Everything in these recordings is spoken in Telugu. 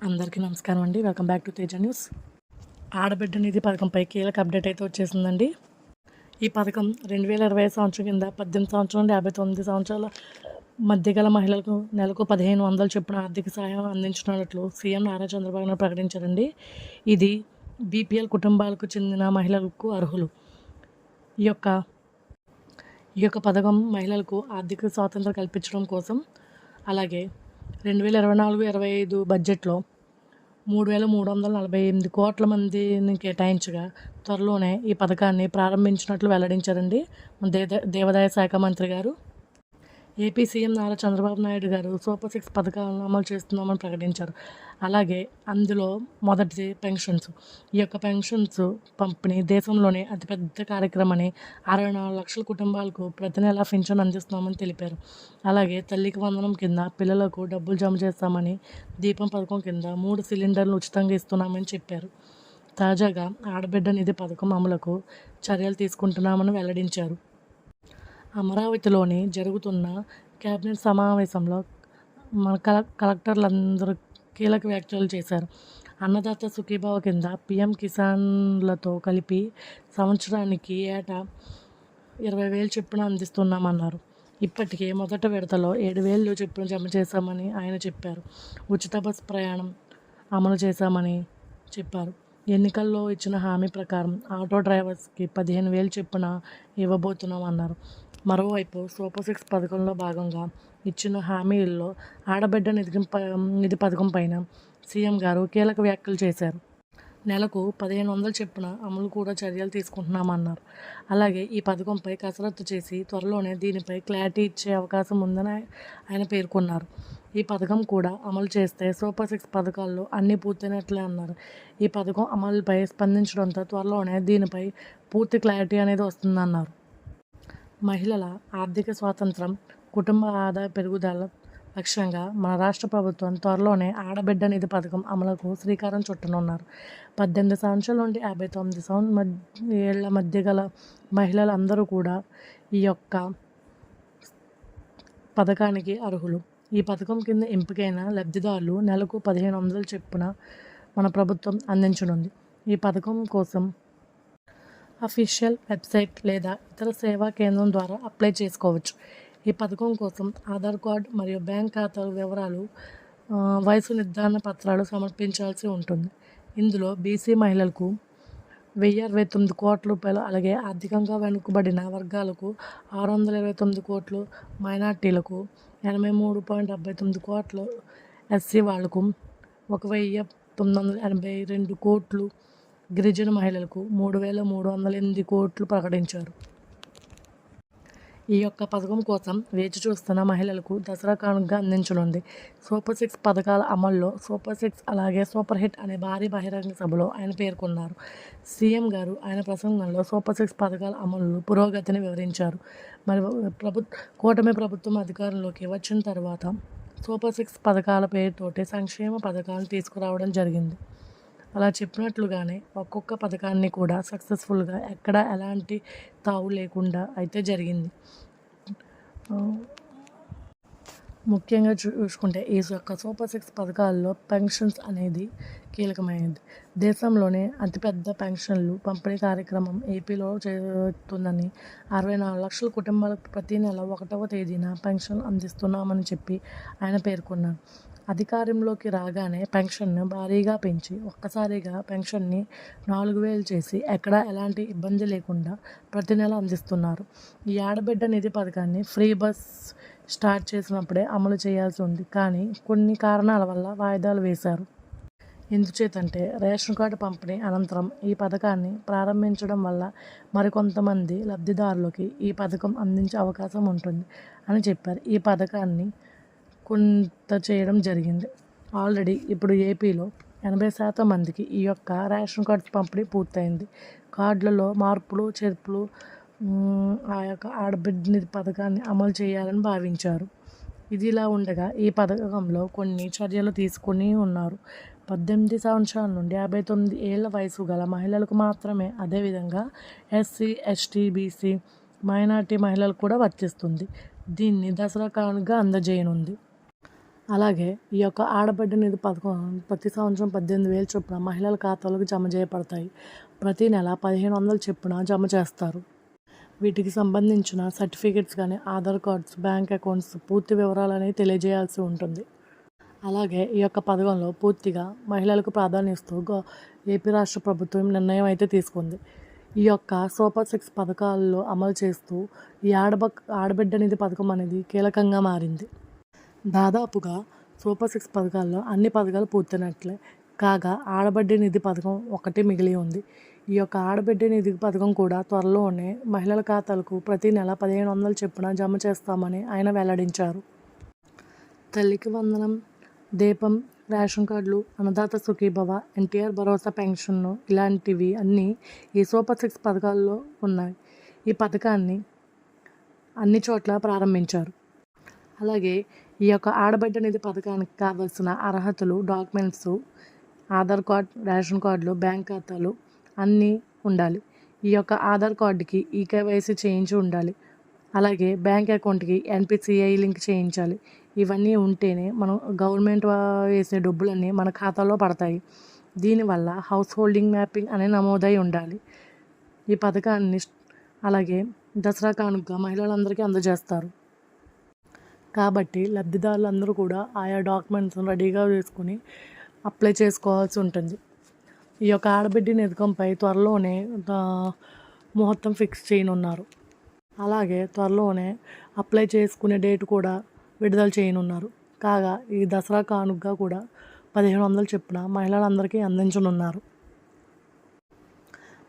అందరికీ నమస్కారం అండి. Welcome back to Teja news. ఆడబిడ్డ నిధి పథకంపై కీలక అప్డేట్ అయితే వచ్చేసిందండి. ఈ పథకం 2020 సంవత్సరం కింద 18 సంవత్సరాల నుండి 59 సంవత్సరాల మధ్య గల మహిళలకు నెలకు 1500 చొప్పున ఆర్థిక సహాయం అందించనున్నట్లు సీఎం నారా చంద్రబాబు నాయుడు ప్రకటించారండి. ఇది బీపీఎల్ కుటుంబాలకు చెందిన మహిళలకు అర్హులు. ఈ యొక్క పథకం మహిళలకు ఆర్థిక స్వాతంత్రం కల్పించడం కోసం, అలాగే 2024-25 బడ్జెట్లో 3,348 కోట్ల మందిని కేటాయించగా త్వరలోనే ఈ పథకాన్ని ప్రారంభించినట్లు వెల్లడించారండి దేవాదాయ శాఖ మంత్రి గారు. ఏపీ సీఎం నారా చంద్రబాబు నాయుడు గారు సూపర్ 6 పథకాలను అమలు చేస్తున్నామని ప్రకటించారు. అలాగే అందులో మొదటిది పెన్షన్స్. ఈ యొక్క పెన్షన్స్ పంపిణీ దేశంలోనే అతిపెద్ద కార్యక్రమని 64 లక్షల కుటుంబాలకు ప్రతి నెల పెన్షన్ అందిస్తున్నామని తెలిపారు. అలాగే తల్లికి వందనం కింద పిల్లలకు డబ్బులు జమ చేస్తామని, దీపం పథకం కింద 3 సిలిండర్లు ఉచితంగా ఇస్తున్నామని చెప్పారు. తాజాగా ఆడబిడ్డ నిధి పథకం అమలుకు చర్యలు తీసుకుంటున్నామని వెల్లడించారు. అమరావతిలోని జరుగుతున్న కేబినెట్ సమావేశంలో మన కలెక్టర్లందరూ కీలక వ్యాఖ్యలు చేశారు. అన్నదాత సుఖీభావ కింద పీఎం కిసాన్లతో కలిపి సంవత్సరానికి ఏటా 20,000 చొప్పున అందిస్తున్నామన్నారు. ఇప్పటికే మొదటి విడతలో 7,000 చొప్పున జమ చేశామని ఆయన చెప్పారు. ఉచిత బస్ ప్రయాణం అమలు చేశామని చెప్పారు. ఎన్నికల్లో ఇచ్చిన హామీ ప్రకారం ఆటో డ్రైవర్స్కి 15,000 చొప్పున ఇవ్వబోతున్నామన్నారు. మరోవైపు సూపర్ 6 పథకంలో భాగంగా ఇచ్చిన హామీల్లో ఆడబిడ్డ నిధి పథకం పైన సీఎం గారు కీలక వ్యాఖ్యలు చేశారు. నెలకు 1,500 చొప్పున అమలు కూడా చర్యలు తీసుకుంటున్నామన్నారు. అలాగే ఈ పథకంపై కసరత్తు చేసి త్వరలోనే దీనిపై క్లారిటీ ఇచ్చే అవకాశం ఉందని ఆయన పేర్కొన్నారు. ఈ పథకం కూడా అమలు చేస్తే సూపర్ 6 పథకాల్లో అన్నీ పూర్తయినట్లే అన్నారు. ఈ పథకం అమలుపై స్పందించడంతో త్వరలోనే దీనిపై పూర్తి క్లారిటీ అనేది వస్తుందన్నారు. మహిళల ఆర్థిక స్వాతంత్రం, కుటుంబ ఆదాయ పెరుగుదల లక్ష్యంగా మన రాష్ట్ర ప్రభుత్వం త్వరలోనే ఆడబిడ్డ నిధి పథకం అమలుకు శ్రీకారం చుట్టనున్నారు. 18 సంవత్సరాల నుండి 59 ఏళ్ల మధ్య గల మహిళలందరూ కూడా ఈ యొక్క పథకానికి అర్హులు. ఈ పథకం కింద ఎంపికైన లబ్ధిదారులు నెలకు 1,500 చొప్పున మన ప్రభుత్వం అందించనుంది. ఈ పథకం కోసం అఫీషియల్ వెబ్సైట్ లేదా ఇతర సేవా కేంద్రం ద్వారా అప్లై చేసుకోవచ్చు. ఈ పథకం కోసం ఆధార్ కార్డు మరియు బ్యాంక్ ఖాతా వివరాలు, వయసు నిర్ధారణ పత్రాలు సమర్పించాల్సి ఉంటుంది. ఇందులో బీసీ మహిళలకు 1,029 కోట్ల రూపాయలు, అలాగే ఆర్థికంగా వెనుకబడిన వర్గాలకు 629 కోట్లు, మైనార్టీలకు 83.79 కోట్లు, ఎస్సీ వాళ్లకు 1,982 కోట్లు, గిరిజన మహిళలకు 3,308 కోట్లు ప్రకటించారు. ఈ యొక్క పథకం కోసం వేచి చూస్తున్న మహిళలకు దసరా కానుకగా అందించనుంది. సూపర్ 6 పథకాల అమల్లో సూపర్ 6 అలాగే సూపర్ హిట్ అనే భారీ బహిరంగ సభలో ఆయన పేర్కొన్నారు. సీఎం గారు ఆయన ప్రసంగంలో సూపర్ 6 పథకాల అమలు పురోగతిని వివరించారు. మరి కూటమి ప్రభుత్వం అధికారంలోకి వచ్చిన తర్వాత సూపర్ 6 పథకాల పేరుతోటి సంక్షేమ పథకాలను తీసుకురావడం జరిగింది. అలా చెప్పినట్లుగానే ఒక్కొక్క పథకాన్ని కూడా సక్సెస్ఫుల్గా ఎక్కడ ఎలాంటి తావు లేకుండా అయితే జరిగింది. ముఖ్యంగా చూసుకుంటే ఈ యొక్క సూపర్ 6 పథకాల్లో పెన్షన్స్ అనేది కీలకమైనది. దేశంలోనే అతిపెద్ద పెన్షన్లు పంపిణీ కార్యక్రమం ఏపీలో చేస్తుందని, 64 లక్షల కుటుంబాలకు ప్రతి నెల 1వ తేదీన పెన్షన్ అందిస్తున్నామని చెప్పి ఆయన పేర్కొన్నారు. అధికారంలోకి రాగానే పెన్షన్ను భారీగా పెంచి ఒక్కసారిగా పెన్షన్ని 4,000 చేసి ఎక్కడా ఎలాంటి ఇబ్బంది లేకుండా ప్రతి నెల అందిస్తున్నారు. ఈ ఆడబిడ్డ నిధి పథకాన్ని ఫ్రీ బస్ స్టార్ట్ చేసినప్పుడే అమలు చేయాల్సి ఉంది. కానీ కొన్ని కారణాల వల్ల వాయిదాలు వేశారు. ఎందుచేతంటే రేషన్ కార్డు పంపిణీ అనంతరం ఈ పథకాన్ని ప్రారంభించడం వల్ల మరికొంతమంది లబ్ధిదారులకి ఈ పథకం అందించే అవకాశం ఉంటుంది అని చెప్పారు. ఈ పథకాన్ని కొంత చేయడం జరిగింది. ఆల్రెడీ ఇప్పుడు ఏపీలో 80% మందికి ఈ యొక్క రేషన్ కార్డు పంపిణీ పూర్తయింది. కార్డులలో మార్పులు చేర్పులు ఆ యొక్క ఆడబిడ్డ నిధి పథకాన్ని అమలు చేయాలని భావించారు. ఇది ఇలా ఉండగా ఈ పథకంలో కొన్ని చర్యలు తీసుకుని ఉన్నారు. 18 సంవత్సరాల నుండి 59 ఏళ్ల వయసు గల మహిళలకు మాత్రమే, అదేవిధంగా ఎస్సీ, ఎస్టీ, బీసీ, మైనార్టీ మహిళలకు కూడా వర్తిస్తుంది. దీన్ని దసరా కానుకగా అందజేయనుంది. అలాగే ఈ యొక్క ఆడబిడ్డ నిధి పథకం ప్రతి సంవత్సరం 18,000 చొప్పున మహిళల ఖాతాలకు జమ చేయబడతాయి. ప్రతి నెల 1,500 చొప్పున జమ చేస్తారు. వీటికి సంబంధించిన సర్టిఫికెట్స్ కానీ, ఆధార్ కార్డ్స్, బ్యాంక్ అకౌంట్స్ పూర్తి వివరాలని తెలియజేయాల్సి ఉంటుంది. అలాగే ఈ యొక్క పథకంలో పూర్తిగా మహిళలకు ప్రాధాన్యతనిస్తూ ఏపీ రాష్ట్ర ప్రభుత్వం నిర్ణయం అయితే తీసుకుంది. ఈ యొక్క సూపర్ 6 పథకాల్లో అమలు చేస్తూ ఈ ఆడబిడ్డ నిధి పథకం అనేది కీలకంగా మారింది. దాదాపుగా సూపర్ 6 పథకాల్లో అన్ని పథకాలు పూర్తయినట్లే. కాగా ఆడబిడ్డ నిధి పథకం ఒకటి మిగిలి ఉంది. ఈ యొక్క ఆడబిడ్డ నిధి పథకం కూడా త్వరలోనే మహిళల ఖాతాలకు ప్రతి నెల 1,500 చొప్పున జమ చేస్తామని ఆయన వెల్లడించారు. తల్లికి వందనం, దీపం, రేషన్ కార్డులు, అన్నదాత సుఖీభవ, ఎన్టీఆర్ భరోసా పెన్షన్ను ఇలాంటివి అన్నీ ఈ సూపర్ 6 పథకాల్లో ఉన్నాయి. ఈ పథకాన్ని అన్ని చోట్ల ప్రారంభించారు. అలాగే ఈ యొక్క ఆడబిడ్డ నిధి పథకానికి కావాల్సిన అర్హతలు, డాక్యుమెంట్స్, ఆధార్ కార్డ్, రేషన్ కార్డులు, బ్యాంక్ ఖాతాలు అన్నీ ఉండాలి. ఈ యొక్క ఆధార్ కార్డుకి ఈకేవైసీ చేయించి ఉండాలి. అలాగే బ్యాంక్ అకౌంట్కి ఎన్పిసిఐ లింక్ చేయించాలి. ఇవన్నీ ఉంటేనే మనం గవర్నమెంట్ వేసే డబ్బులన్నీ మన ఖాతాలో పడతాయి. దీనివల్ల హౌస్ హోల్డింగ్ మ్యాపింగ్ అనేది నమోదై ఉండాలి. ఈ పథకాన్ని అలాగే దసరా కానుకగా మహిళలందరికీ అందజేస్తారు. కాబట్టి లబ్ధిదారులందరూ కూడా ఆయా డాక్యుమెంట్స్ రెడీగా వేసుకుని అప్లై చేసుకోవాల్సి ఉంటుంది. ఈ యొక్క ఆడబిడ్డ పథకంపై త్వరలోనే ముహూర్తం ఫిక్స్ చేయనున్నారు. అలాగే త్వరలోనే అప్లై చేసుకునే డేట్ కూడా విడుదల చేయనున్నారు. కాగా ఈ దసరా కానుకగా కూడా 1,500 చొప్పున మహిళలందరికీ అందించనున్నారు.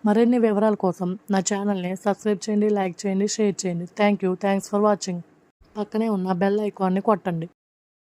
మరిన్ని వివరాల కోసం నా ఛానల్ని సబ్స్క్రైబ్ చేయండి, లైక్ చేయండి, షేర్ చేయండి. Thanks for watching. పక్కనే ఉన్న బెల్ ఐకాన్ని కొట్టండి.